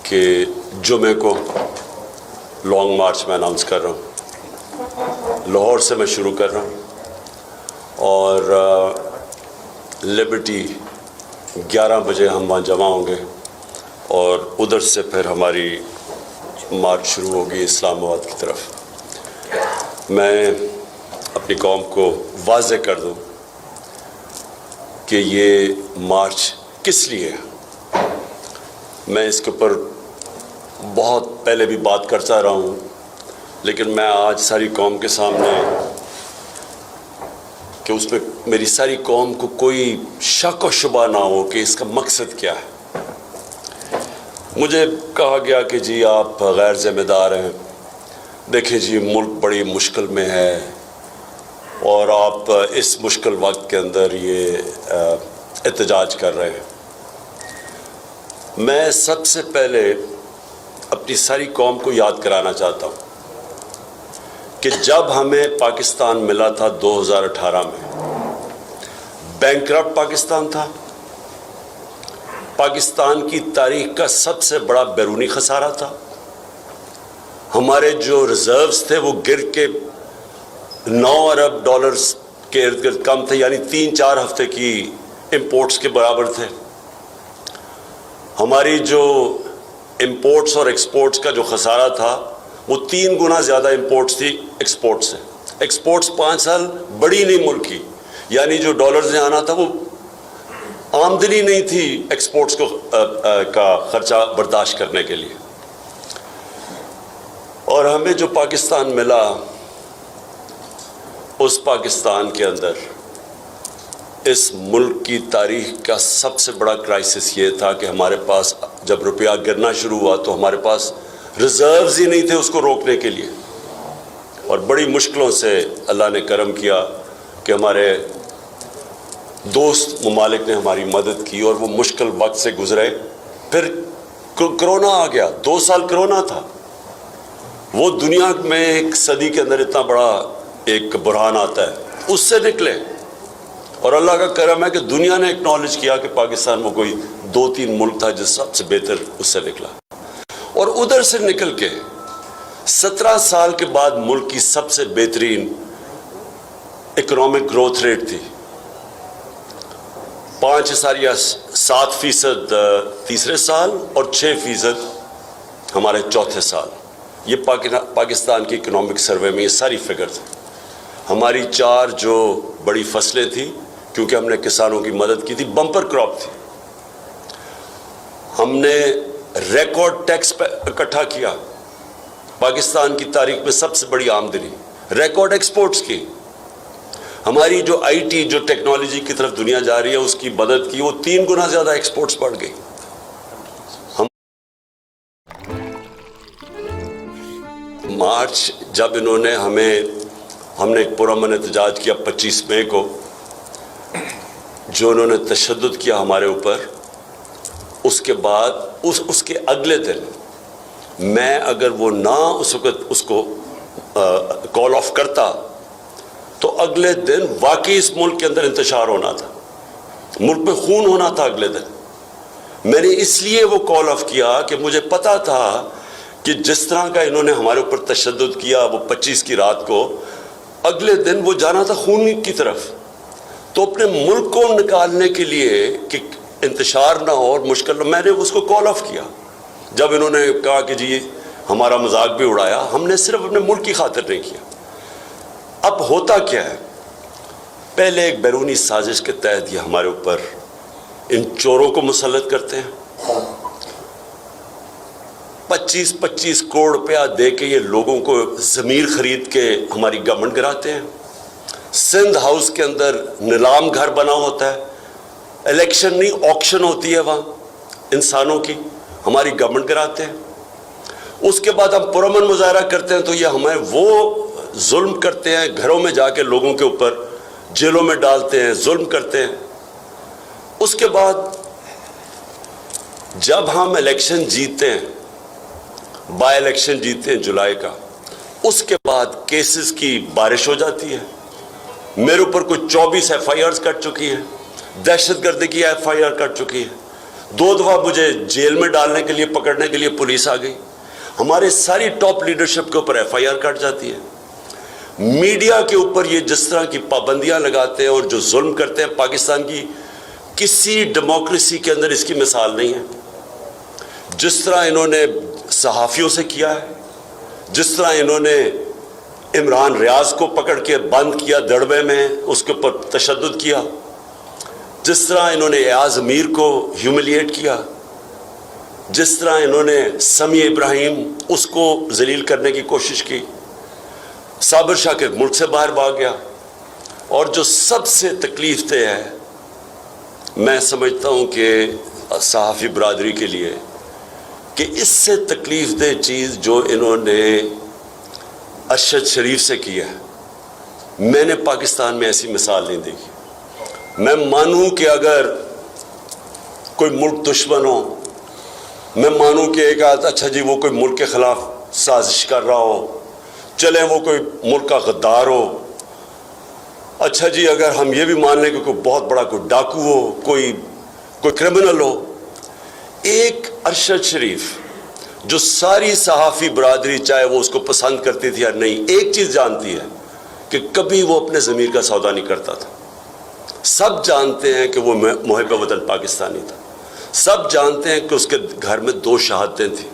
کہ جمعے کو لانگ مارچ میں اناؤنس کر رہا ہوں. لاہور سے میں شروع کر رہا ہوں اور لبرٹی 11 بجے ہم وہاں جمع ہوں گے اور ادھر سے پھر ہماری مارچ شروع ہوگی اسلام آباد کی طرف. میں اپنی قوم کو واضح کر دوں کہ یہ مارچ کس لیے ہے. میں اس کے اوپر بہت پہلے بھی بات کرتا رہا ہوں، لیکن میں آج ساری قوم کے سامنے کہ اس میں میری ساری قوم کو کوئی شک و شبہ نہ ہو کہ اس کا مقصد کیا ہے. مجھے کہا گیا کہ جی آپ غیر ذمہ دار ہیں، دیکھیں جی ملک بڑی مشکل میں ہے اور آپ اس مشکل وقت کے اندر یہ احتجاج کر رہے ہیں. میں سب سے پہلے اپنی ساری قوم کو یاد کرانا چاہتا ہوں کہ جب ہمیں پاکستان ملا تھا 2018 میں، بینکرپٹ پاکستان تھا. پاکستان کی تاریخ کا سب سے بڑا بیرونی خسارہ تھا. ہمارے جو ریزروز تھے وہ گر کے 9 ارب ڈالرز کے ارد گرد کم تھے، یعنی 3-4 ہفتے کی امپورٹس کے برابر تھے. ہماری جو امپورٹس اور ایکسپورٹس کا جو خسارہ تھا وہ 3 گنا زیادہ امپورٹس تھی ایکسپورٹ سے. ایکسپورٹس 5 سال بڑی نہیں ملک کی، یعنی جو ڈالرز نے آنا تھا وہ آمدنی نہیں تھی ایکسپورٹس کو کا خرچہ برداشت کرنے کے لیے. اور ہمیں جو پاکستان ملا، اس پاکستان کے اندر اس ملک کی تاریخ کا سب سے بڑا کرائسس یہ تھا کہ ہمارے پاس جب روپیہ گرنا شروع ہوا تو ہمارے پاس ریزروز ہی نہیں تھے اس کو روکنے کے لیے. اور بڑی مشکلوں سے اللہ نے کرم کیا کہ ہمارے دوست ممالک نے ہماری مدد کی اور وہ مشکل وقت سے گزرے. پھر کرونا آ گیا، 2 سال کرونا تھا. وہ دنیا میں ایک صدی کے اندر اتنا بڑا ایک بحران آتا ہے، اس سے نکلے. اور اللہ کا کرم ہے کہ دنیا نے اکنالج کیا کہ پاکستان وہ کوئی 2-3 ملک تھا جس سب سے بہتر اس سے نکلا. اور ادھر سے نکل کے 17 سال کے بعد ملک کی سب سے بہترین اکنامک گروتھ ریٹ تھی، 5.7% تیسرے سال اور 6% ہمارے چوتھے سال. یہ پاکستان کی اکنامک سروے میں یہ ساری فگر تھی. ہماری 4 جو بڑی فصلیں تھیں، کیونکہ ہم نے کسانوں کی مدد کی تھی، بمپر کراپ تھی. ہم نے ریکارڈ ٹیکس اکٹھا کیا، پاکستان کی تاریخ میں سب سے بڑی آمدنی. ریکارڈ ایکسپورٹس کی. ہماری جو آئی ٹی جو ٹیکنالوجی کی طرف دنیا جا رہی ہے اس کی مدد کی، وہ 3 گنا زیادہ ایکسپورٹس بڑھ گئی. مارچ جب انہوں نے ہم نے ایک پرامن احتجاج کیا 25 مئی کو، جو انہوں نے تشدد کیا ہمارے اوپر. اس کے بعد اس کے اگلے دن میں اگر وہ نہ اس وقت اس کو کال آف کرتا تو اگلے دن واقعی اس ملک کے اندر انتشار ہونا تھا، ملک میں خون ہونا تھا اگلے دن. میں نے اس لیے وہ کال آف کیا کہ مجھے پتا تھا کہ جس طرح کا انہوں نے ہمارے اوپر تشدد کیا وہ 25 کی رات کو، اگلے دن وہ جانا تھا خون کی طرف. تو اپنے ملک کو نکالنے کے لیے کہ انتشار نہ ہو اور مشکل، میں نے اس کو کال آف کیا. جب انہوں نے کہا کہ جی ہمارا مذاق بھی اڑایا، ہم نے صرف اپنے ملک کی خاطر نہیں کیا. اب ہوتا کیا ہے، پہلے ایک بیرونی سازش کے تحت یہ ہمارے اوپر ان چوروں کو مسلط کرتے ہیں. 25 کروڑ روپیہ دے کے یہ لوگوں کو ضمیر خرید کے ہماری گورنمنٹ گراتے ہیں. سندھ ہاؤس کے اندر نیلام گھر بنا ہوتا ہے، الیکشن نہیں آکشن ہوتی ہے وہاں انسانوں کی، ہماری گورنمنٹ گراتے ہیں. اس کے بعد ہم پرامن مظاہرہ کرتے ہیں تو یہ ہمیں وہ ظلم کرتے ہیں، گھروں میں جا کے لوگوں کے اوپر جیلوں میں ڈالتے ہیں، ظلم کرتے ہیں. اس کے بعد جب ہم الیکشن جیتے ہیں، بائی الیکشن جیتے ہیں جولائی کا، اس کے بعد کیسز کی بارش ہو جاتی ہے. میرے اوپر کوئی 24 ایف آئی آرز کٹ چکی ہیں، دہشت گردی کی ایف آئی آر کٹ چکی ہے. 2 دفعہ مجھے جیل میں ڈالنے کے لیے پکڑنے کے لیے پولیس آ گئی. ہمارے ساری ٹاپ لیڈرشپ کے اوپر ایف آئی آر کٹ جاتی ہے. میڈیا کے اوپر یہ جس طرح کی پابندیاں لگاتے ہیں اور جو ظلم کرتے ہیں پاکستان کی کسی ڈیموکریسی کے اندر اس کی مثال نہیں ہے. جس طرح انہوں نے صحافیوں سے کیا ہے, جس طرح انہوں نے عمران ریاض کو پکڑ کے بند کیا دڑبے میں, اس کے اوپر تشدد کیا, جس طرح انہوں نے ایاز امیر کو ہیوملیٹ کیا, جس طرح انہوں نے سمیع ابراہیم اس کو ذلیل کرنے کی کوشش کی, صابر شاہ کے ملک سے باہر بھاگ گیا. اور جو سب سے تکلیف دہ ہے میں سمجھتا ہوں کہ صحافی برادری کے لیے, کہ اس سے تکلیف دہ چیز جو انہوں نے ارشد شریف سے کیا ہے, میں نے پاکستان میں ایسی مثال نہیں دیکھی. میں مانوں کہ اگر کوئی ملک دشمن ہو, میں مانوں کہ ایک اچھا جی وہ کوئی ملک کے خلاف سازش کر رہا ہو, چلیں وہ کوئی ملک کا غدار ہو, اچھا جی اگر ہم یہ بھی مان لیں کہ کوئی بہت بڑا کوئی ڈاکو ہو, کوئی کرمنل ہو. ایک ارشد شریف جو ساری صحافی برادری چاہے وہ اس کو پسند کرتی تھی یا نہیں, ایک چیز جانتی ہے کہ کبھی وہ اپنے ضمیر کا سودا نہیں کرتا تھا. سب جانتے ہیں کہ وہ محب وطن پاکستانی تھا, سب جانتے ہیں کہ اس کے گھر میں 2 شہادتیں تھیں.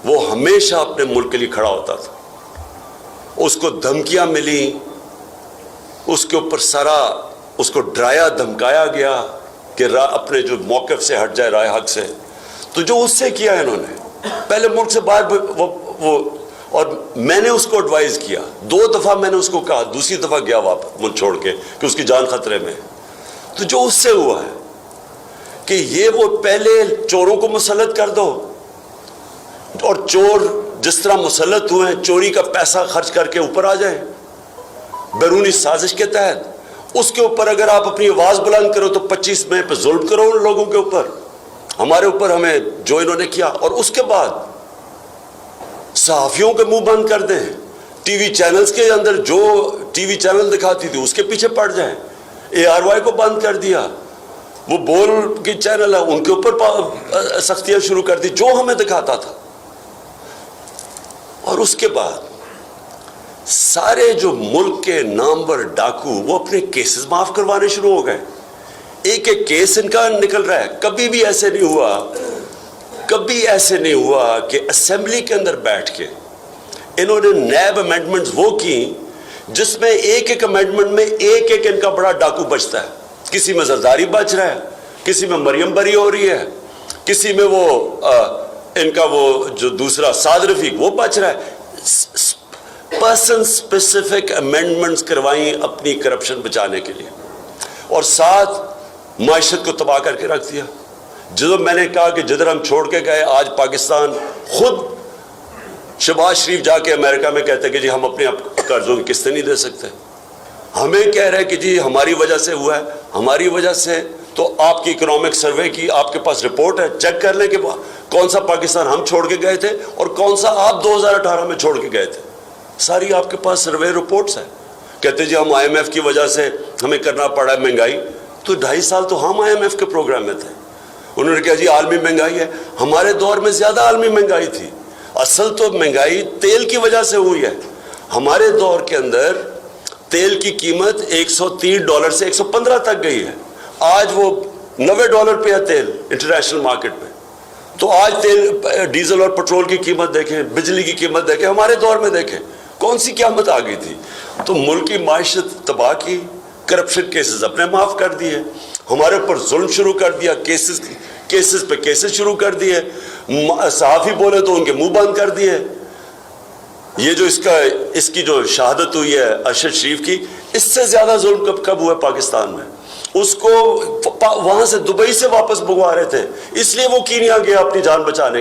وہ ہمیشہ اپنے ملک کے لیے کھڑا ہوتا تھا. اس کو دھمکیاں ملی, اس کے اوپر سارا اس کو ڈرایا دھمکایا گیا کہ اپنے جو موقف سے ہٹ جائے رائے حق سے. تو جو اس سے کیا ہے انہوں نے, پہلے ملک سے باہر وہ اور میں نے اس کو ایڈوائز کیا 2 دفعہ, میں نے اس کو کہا, دوسری دفعہ گیا واپس ملک چھوڑ کے کہ اس کی جان خطرے میں. تو جو اس سے ہوا ہے کہ یہ وہ پہلے چوروں کو مسلط کر دو, اور چور جس طرح مسلط ہوئے ہیں چوری کا پیسہ خرچ کر کے اوپر آ جائیں بیرونی سازش کے تحت. اس کے اوپر اگر آپ اپنی آواز بلند کرو تو 25 مئی پہ ظلم کرو ان لوگوں کے اوپر, ہمارے اوپر, ہمیں جو انہوں نے کیا. اور اس کے بعد صحافیوں کے منہ بند کر دیں, ٹی وی چینلز کے اندر جو ٹی وی چینل دکھاتی تھی اس کے پیچھے پڑ جائیں. ARY کو بند کر دیا, وہ بول کی چینل ہے ان کے اوپر سختیاں شروع کر دی جو ہمیں دکھاتا تھا. اور اس کے بعد سارے جو ملک کے نامور ڈاکو وہ اپنے کیسز معاف کروانے شروع ہو گئے. ایک ایک کیس ان کا نکل رہا ہے. کبھی بھی ایسے نہیں ہوا کہ اسمبلی کے اندر بیٹھ کے انہوں نے نیب امینڈمنٹس وہ کی جس میں ایک ایک امینڈمنٹ میں ایک ایک ان کا بڑا ڈاکو بچتا ہے. کسی میں زرداری بچ رہا ہے, کسی میں مریم بری ہو رہی ہے, کسی میں وہ ان کا وہ جو دوسرا سعد رفیق وہ بچ رہا ہے. پرسن سپیسیفک امینڈمنٹس کروائیں اپنی کرپشن بچانے کے لیے, اور ساتھ معیشت کو تباہ کر کے رکھ دیا. جب میں نے کہا کہ جدھر ہم چھوڑ کے گئے, آج پاکستان خود شہباز شریف جا کے امریکہ میں کہتے کہ جی ہم اپنے قرضوں کی قسطیں نہیں دے سکتے. ہمیں کہہ رہے کہ جی ہماری وجہ سے ہوا ہے, ہماری وجہ سے. تو آپ کی اکنامک سروے کی آپ کے پاس رپورٹ ہے, چیک کر لیں کہ کون سا پاکستان ہم چھوڑ کے گئے تھے اور کون سا آپ 2018 میں چھوڑ کے گئے تھے. ساری آپ کے پاس سروے رپورٹس ہیں. کہتے جی ہم IMF کی وجہ سے ہمیں کرنا پڑا ہے مہنگائی. تو 2.5 سال تو ہم IMF کے پروگرام میں تھے. انہوں نے کہا جی عالمی مہنگائی ہے. ہمارے دور میں زیادہ عالمی مہنگائی تھی. اصل تو مہنگائی تیل کی وجہ سے ہوئی ہے. ہمارے دور کے اندر تیل کی قیمت $130 سے 115 تک گئی ہے. آج وہ $90 پہ ہے تیل انٹرنیشنل مارکیٹ میں. تو آج تیل ڈیزل اور پٹرول کی قیمت دیکھیں, بجلی کی قیمت دیکھیں, ہمارے دور میں دیکھیں کون سی قیامت آ گئی تھی. تو ملک کی معیشت تباہ کی, کرپشن کیسز اپنے معاف کر دیے, ہمارے اوپر ظلم شروع کر دیا, کیسز پہ کیسز شروع کر دیے, صحافی بولے تو ان کے منہ بند کر دیے. یہ جو اس کی جو شہادت ہوئی ہے ارشد شریف کی, اس سے زیادہ ظلم کب ہوا ہے پاکستان میں. اس کو وہاں سے دبئی سے واپس بھگوا رہے تھے, اس لیے وہ کینیا گیا اپنی جان بچانے کے.